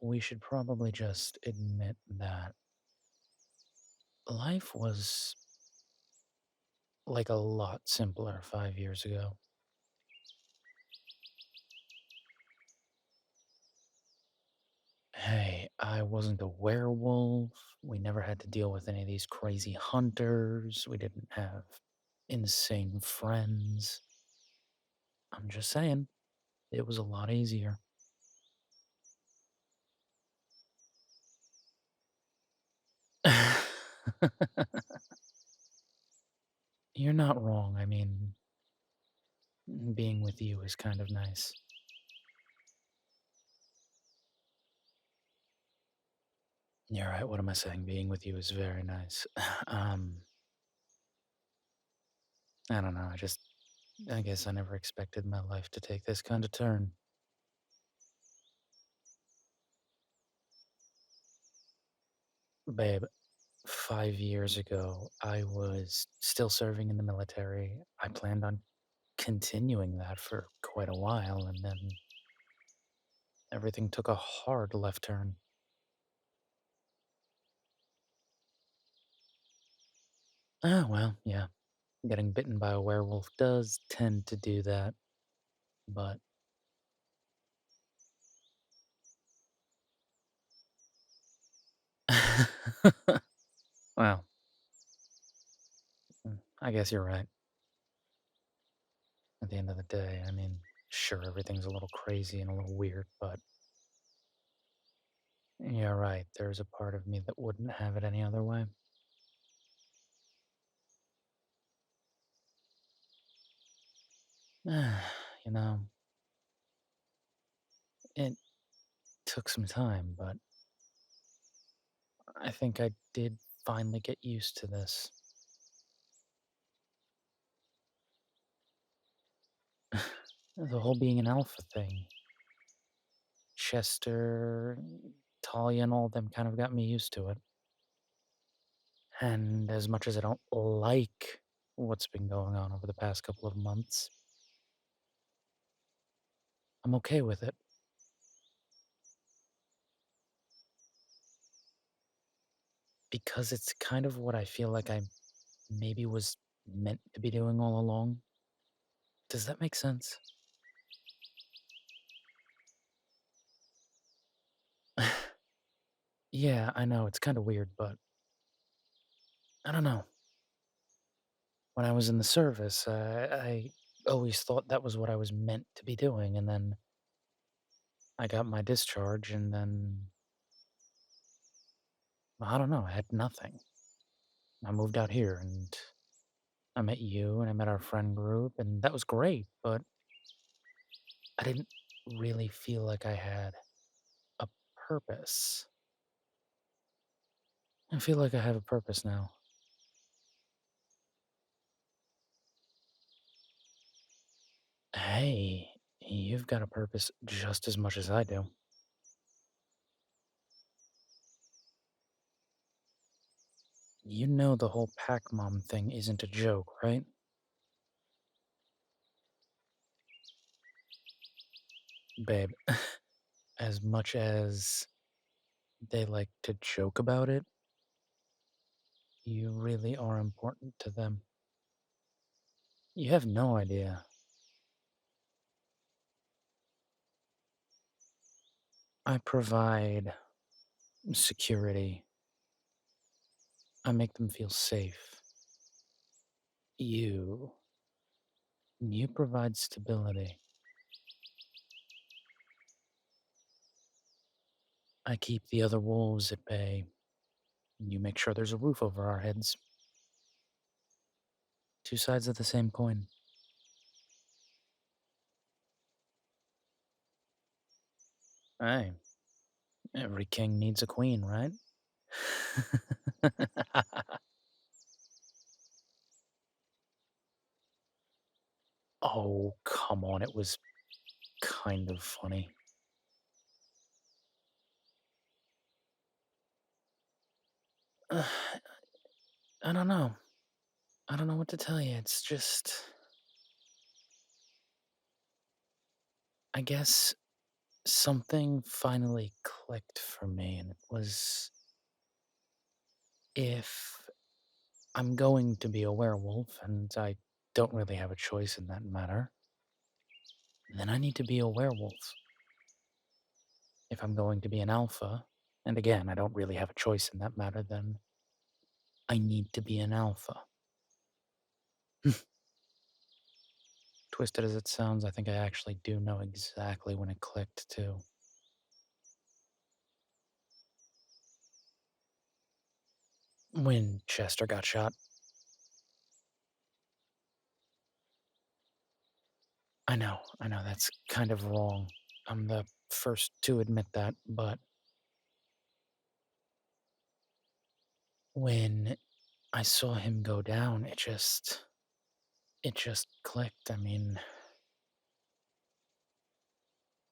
We should probably just admit that life was like a lot simpler 5 years ago. Hey, I wasn't a werewolf. We never had to deal with any of these crazy hunters. We didn't have insane friends. I'm just saying, it was a lot easier. You're not wrong. I mean, being with you is kind of nice. You're right. What am I saying? Being with you is very nice. um, I don't know. I guess I never expected my life to take this kind of turn. Babe, 5 years ago, I was still serving in the military. I planned on continuing that for quite a while, and then everything took a hard left turn. Ah, well, yeah. Getting bitten by a werewolf does tend to do that, but. Well, I guess you're right. At the end of the day, I mean, sure, everything's a little crazy and a little weird, but you're right. There's a part of me that wouldn't have it any other way. you know, it took some time, but I think I did finally get used to this. The whole being an alpha thing. Chester, Talia, and all of them kind of got me used to it. And as much as I don't like what's been going on over the past couple of months, I'm okay with it because it's kind of what I feel like I maybe was meant to be doing all along. Does that make sense? Yeah, I know it's kind of weird, but I don't know. When I was in the service, I always thought that was what I was meant to be doing, and then I got my discharge, and then I don't know, I had nothing. I moved out here, and I met you, and I met our friend group, and that was great, but I didn't really feel like I had a purpose. I feel like I have a purpose now. Hey, you've got a purpose just as much as I do. You know the whole pack mom thing isn't a joke, right? Babe, as much as they like to joke about it, you really are important to them. You have no idea. I provide security. I make them feel safe. You, you provide stability. I keep the other wolves at bay. You make sure there's a roof over our heads. Two sides of the same coin. Hey, every king needs a queen, right? Oh, come on. It was kind of funny. I don't know. I don't know what to tell you. It's just. I guess something finally clicked for me, and it was if I'm going to be a werewolf, and I don't really have a choice in that matter, then I need to be a werewolf. If I'm going to be an alpha, and again, I don't really have a choice in that matter, then I need to be an alpha. Twisted as it sounds, I think I actually do know exactly when it clicked, too. When Chester got shot. I know, that's kind of wrong. I'm the first to admit that, but when I saw him go down, it just clicked. I mean,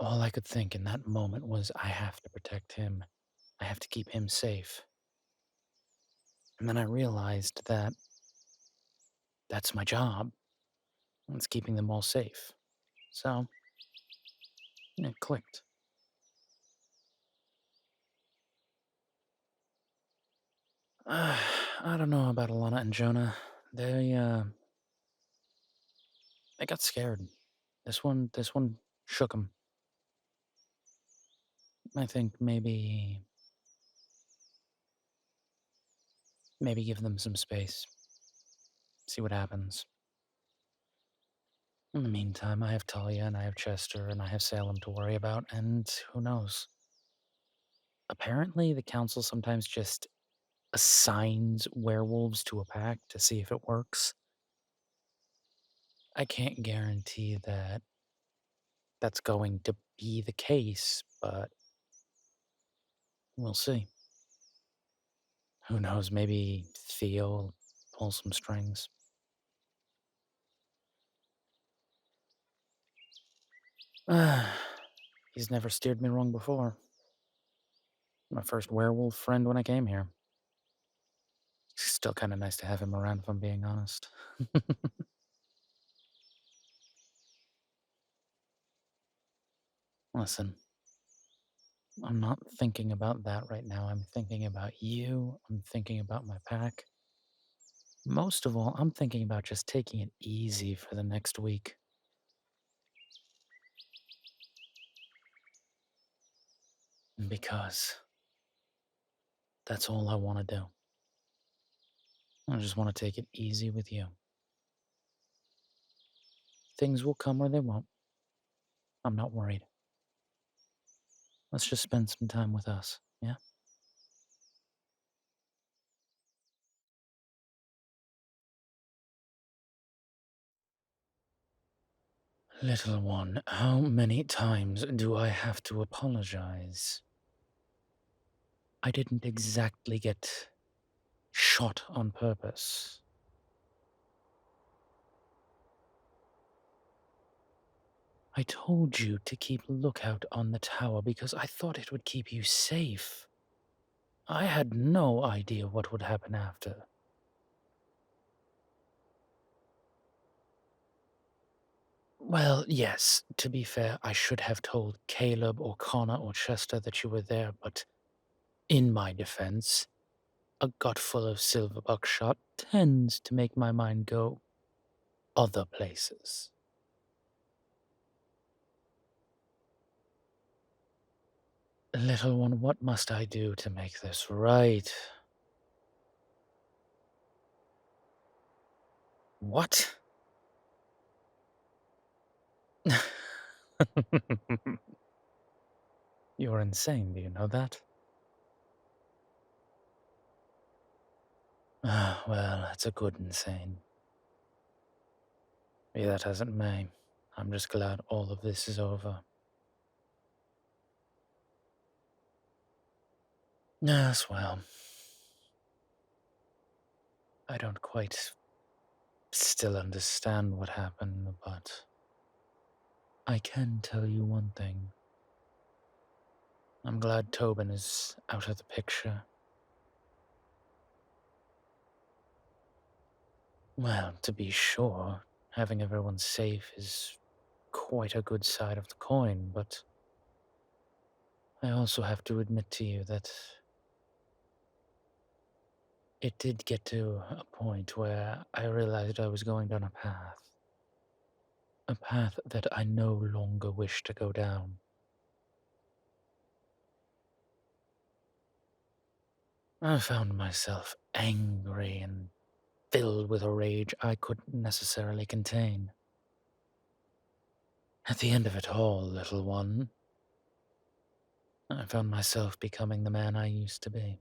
all I could think in that moment was, I have to protect him. I have to keep him safe. And then I realized that that's my job. It's keeping them all safe. So, it clicked. I don't know about Alana and Jonah. They got scared. This one shook them. I think maybe give them some space. See what happens. In the meantime, I have Talia and I have Chester and I have Salem to worry about, and who knows? Apparently, the council sometimes just assigns werewolves to a pack to see if it works. I can't guarantee that that's going to be the case, but we'll see. Who knows? Maybe Theo will pull some strings. He's never steered me wrong before. My first werewolf friend when I came here. Still kind of nice to have him around, if I'm being honest. Listen, I'm not thinking about that right now. I'm thinking about you. I'm thinking about my pack. Most of all, I'm thinking about just taking it easy for the next week. Because that's all I want to do. I just want to take it easy with you. Things will come or they won't. I'm not worried. Let's just spend some time with us, yeah? Little one, how many times do I have to apologize? I didn't exactly get shot on purpose. I told you to keep lookout on the tower because I thought it would keep you safe. I had no idea what would happen after. Well, yes, to be fair, I should have told Caleb or Connor or Chester that you were there, but in my defense, a gut full of silver buckshot tends to make my mind go other places. Little one, what must I do to make this right? What? You're insane, do you know that? Ah, well, it's a good insane. Be that as it may, I'm just glad all of this is over. Yes, well, I don't quite still understand what happened, but I can tell you one thing. I'm glad Tobin is out of the picture. Well, to be sure, having everyone safe is quite a good side of the coin, but I also have to admit to you that it did get to a point where I realized I was going down a path that I no longer wish to go down. I found myself angry and filled with a rage I couldn't necessarily contain. At the end of it all, little one, I found myself becoming the man I used to be.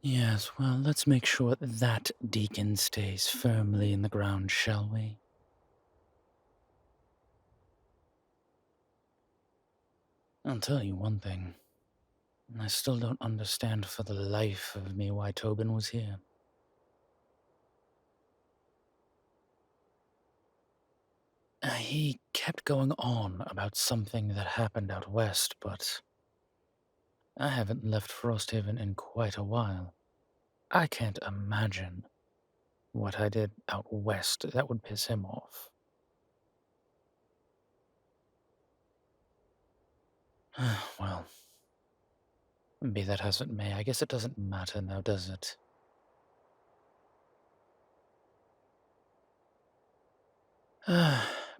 Yes, well, let's make sure that Deacon stays firmly in the ground, shall we? I'll tell you one thing. I still don't understand for the life of me why Tobin was here. He kept going on about something that happened out west, but I haven't left Frosthaven in quite a while. I can't imagine what I did out west that would piss him off. Well, be that as it may, I guess it doesn't matter now, does it?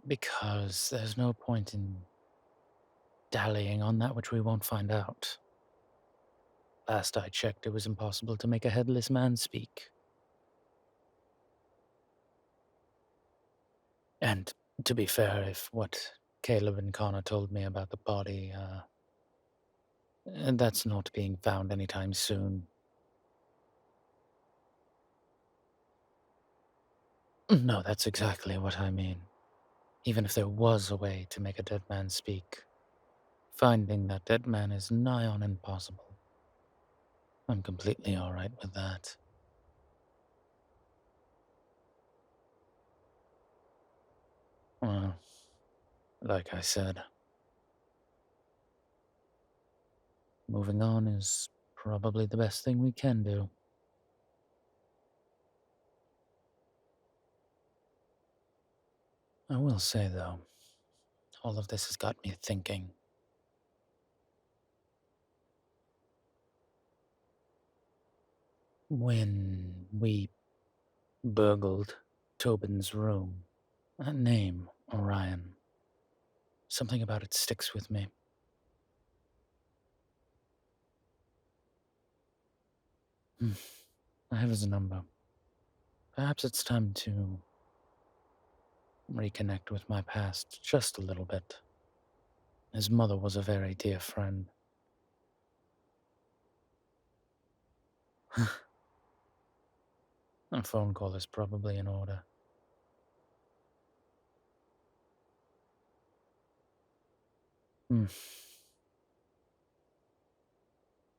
Because there's no point in dallying on that which we won't find out. Last I checked, it was impossible to make a headless man speak. And to be fair, if what Caleb and Connor told me about the body, that's not being found anytime soon. No, that's exactly what I mean. Even if there was a way to make a dead man speak, finding that dead man is nigh on impossible. I'm completely alright with that. Well, like I said, moving on is probably the best thing we can do. I will say, though, all of this has got me thinking. When we burgled Tobin's room, that name, Orion, something about it sticks with me. Hmm, I have his number. Perhaps it's time to reconnect with my past just a little bit. His mother was a very dear friend. A phone call is probably in order. Hmm.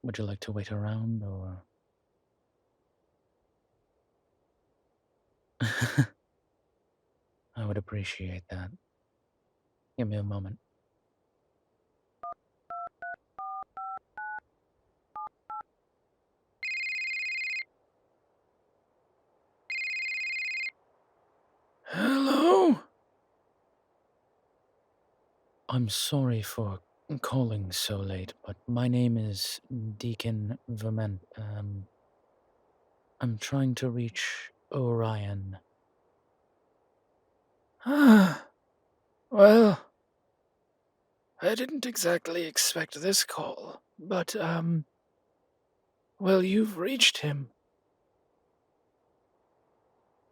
Would you like to wait around, or... I would appreciate that. Give me a moment. Hello? I'm sorry for calling so late, but my name is Deacon Verment. I'm trying to reach Orion. Ah, well, I didn't exactly expect this call, but, well, you've reached him.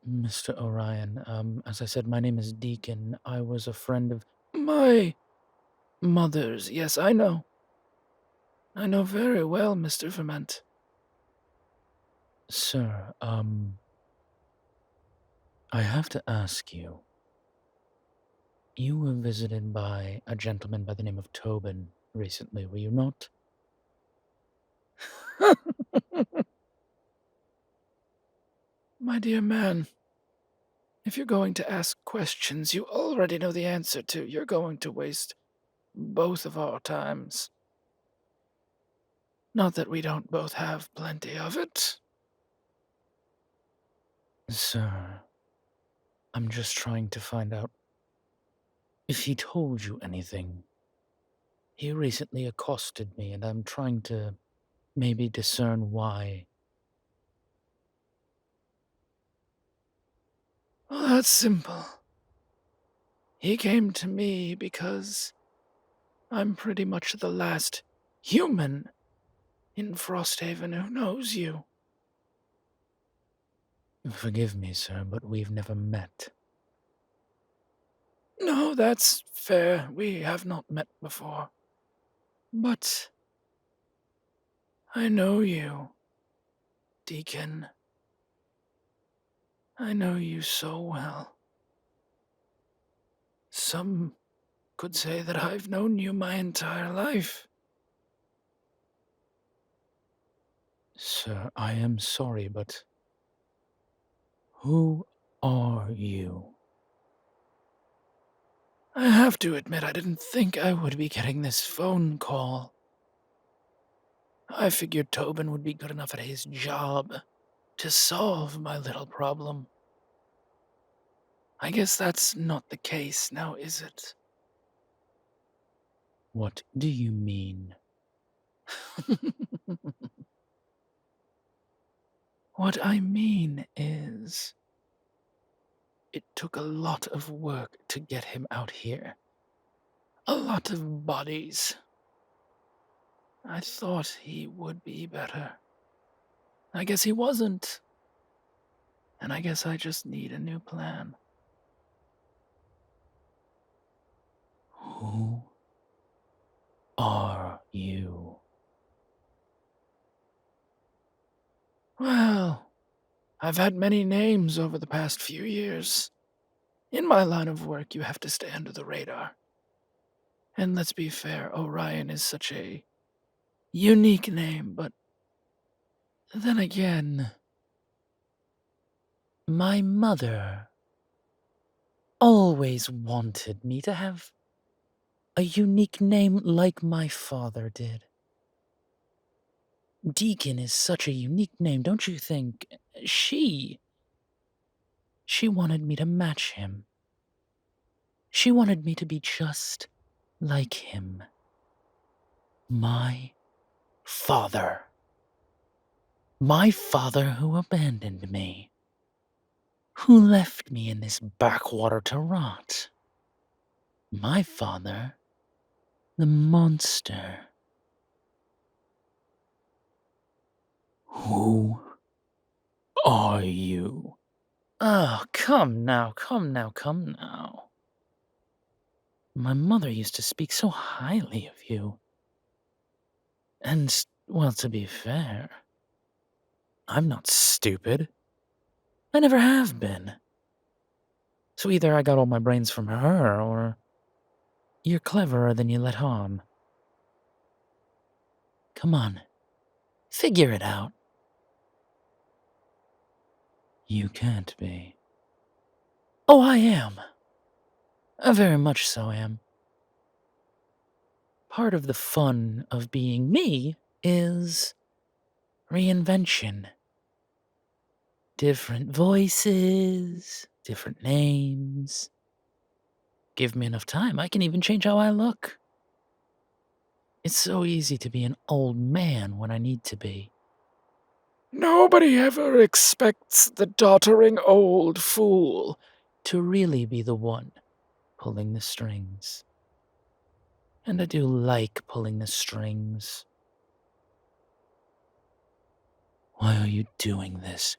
Mr. Orion, as I said, my name is Deacon. I was a friend of my mother's. Yes, I know. I know very well, Mr. Verment. Sir, I have to ask you. You were visited by a gentleman by the name of Tobin recently, were you not? My dear man, if you're going to ask questions you already know the answer to, you're going to waste both of our times. Not that we don't both have plenty of it. Sir, I'm just trying to find out if he told you anything. He recently accosted me, and I'm trying to maybe discern why. Well, that's simple. He came to me because I'm pretty much the last human in Frosthaven who knows you. Forgive me, sir, but we've never met. No, that's fair. We have not met before. But I know you, Deacon. I know you so well. Some could say that I've known you my entire life. Sir, I am sorry, but who are you? I have to admit, I didn't think I would be getting this phone call. I figured Tobin would be good enough at his job to solve my little problem. I guess that's not the case now, is it? What do you mean? What I mean is, it took a lot of work to get him out here. A lot of bodies. I thought he would be better. I guess he wasn't. And I guess I just need a new plan. Who are you? Well, I've had many names over the past few years. In my line of work, you have to stay under the radar. And let's be fair, Orion is such a unique name, but then again, my mother always wanted me to have a unique name like my father did. Deacon is such a unique name, don't you think? She wanted me to match him. She wanted me to be just like him. My father. My father who abandoned me. Who left me in this backwater to rot. My father, the monster. Who are you? Oh, come now, come now, come now. My mother used to speak so highly of you. And, well, to be fair, I'm not stupid. I never have been. So either I got all my brains from her, or you're cleverer than you let on. Come on, figure it out. You can't be. Oh, I am. I very much so am. Part of the fun of being me is reinvention. Different voices, different names. Give me enough time, I can even change how I look. It's so easy to be an old man when I need to be. Nobody ever expects the doddering old fool to really be the one pulling the strings. And I do like pulling the strings. Why are you doing this?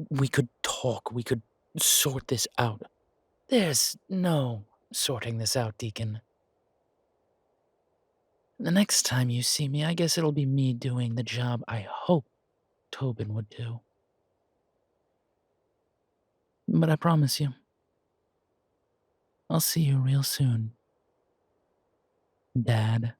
We could talk, we could sort this out. There's no sorting this out, Deacon. The next time you see me, I guess it'll be me doing the job I hope Tobin would do. But I promise you, I'll see you real soon, Dad.